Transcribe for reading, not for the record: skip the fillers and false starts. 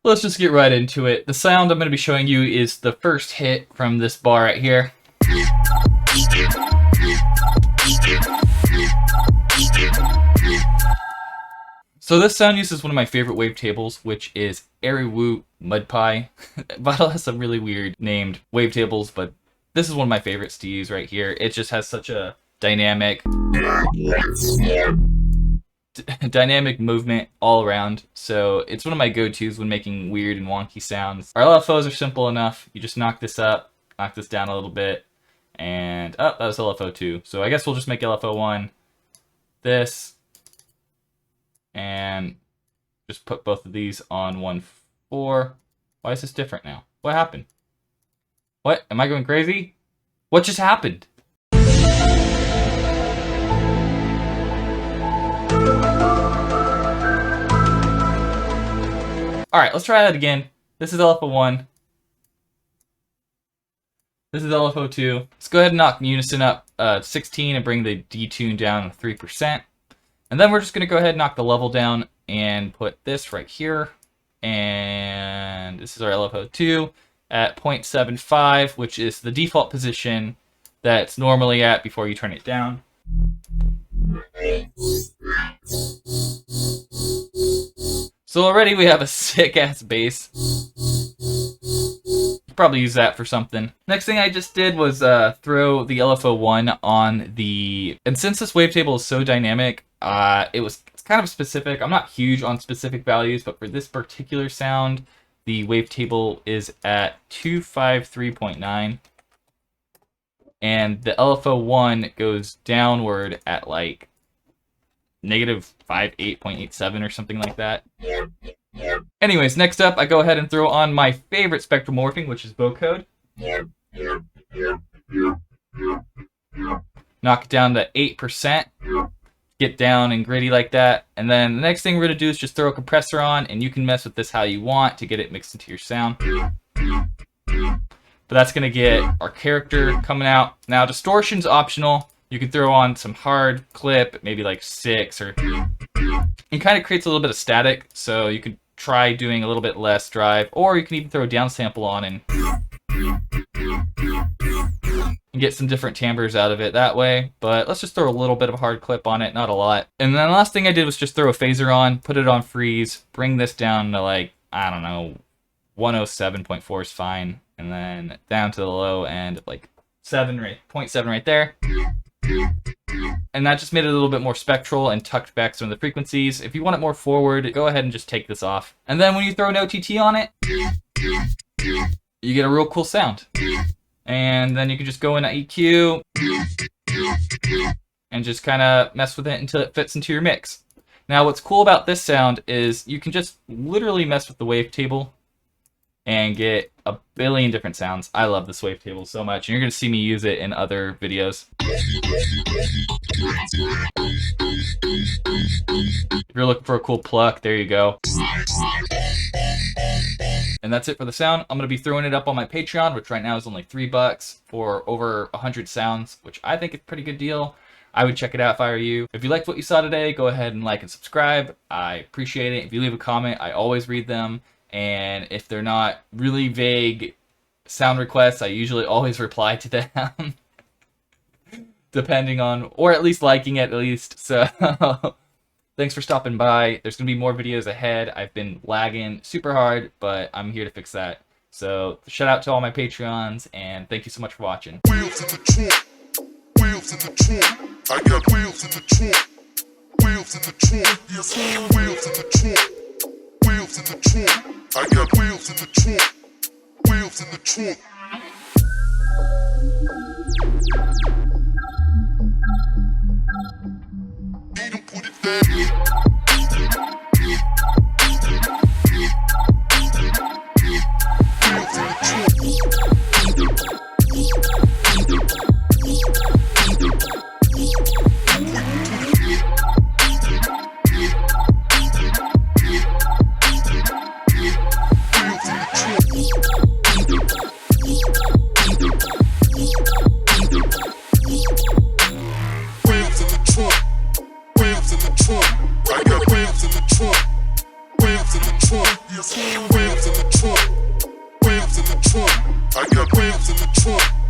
let's just get right into it. The sound I'm going to be showing you is the first hit from this bar right here. So this sound uses one of my favorite wavetables, which is Ariwoot Mud Pie. Vital has some really weird named wavetables, but this is one of my favorites to use right here. It just has such a dynamic movement all around, so it's one of my go-tos when making weird and wonky sounds. Our LFOs are simple enough. You just knock this up, knock this down a little bit, and that was LFO 2. So I guess we'll just make LFO 1 this, and just put both of these on 1/4. Why is this different now? What happened? What? Am I going crazy? What just happened? Alright, let's try that again. This is LFO 1. This is LFO 2. Let's go ahead and knock unison up 16 and bring the detune down 3%. And then we're just going to go ahead and knock the level down and put this right here. And this is our LFO 2 at 0.75, which is the default position that's normally at before you turn it down. So already we have a sick-ass bass. Probably use that for something. Next thing I just did was throw the LFO 1 on the... And since this wavetable is so dynamic, it's kind of specific. I'm not huge on specific values, but for this particular sound, the wavetable is at 253.9. And the LFO 1 goes downward at like -58.87 or something like that. Anyways, next up, I go ahead and throw on my favorite spectral morphing, which is vocode. Knock it down to 8%. Get down and gritty like that. And then the next thing we're going to do is just throw a compressor on, and you can mess with this how you want to get it mixed into your sound. But that's going to get our character coming out. Now, distortion's optional. You can throw on some hard clip, maybe like 6, or it kind of creates a little bit of static, so you could try doing a little bit less drive, or you can even throw a downsample on and get some different timbres out of it that way. But let's just throw a little bit of a hard clip on it, not a lot. And then the last thing I did was just throw a phaser on, put it on freeze, bring this down to like, I don't know, 107.4 is fine, and then down to the low end of like 0.7 right there. And that just made it a little bit more spectral and tucked back some of the frequencies. If you want it more forward, go ahead and just take this off. And then when you throw an OTT on it, you get a real cool sound. And then you can just go into EQ and just kind of mess with it until it fits into your mix. Now what's cool about this sound is you can just literally mess with the wavetable and get a billion different sounds. I love this wavetable so much, and you're going to see me use it in other videos. If you're looking for a cool pluck, there you go. And that's it for the sound. I'm going to be throwing it up on my Patreon, which right now is only $3 for over 100 sounds, which I think is a pretty good deal. I would check it out if I were you. If you liked what you saw today, go ahead and like and subscribe. I appreciate it. If you leave a comment, I always read them. And if they're not really vague sound requests, I usually always reply to them. Depending on, or at least liking it at least. So thanks for stopping by. There's going to be more videos ahead. I've been lagging super hard, but I'm here to fix that. So shout out to all my Patreons, and thank you so much for watching. Wheels in the trunk. Wheels in the trunk. I got wheels in the trunk. Wheels in the trunk. Yes, wheels in the trunk. Wheels in the trunk. I got wheels in the trunk. Wheels in the trunk. Need to put it down. I got wheels in the trunk. Wheels in the trunk. Yes, wheels. I got wheels in the trunk.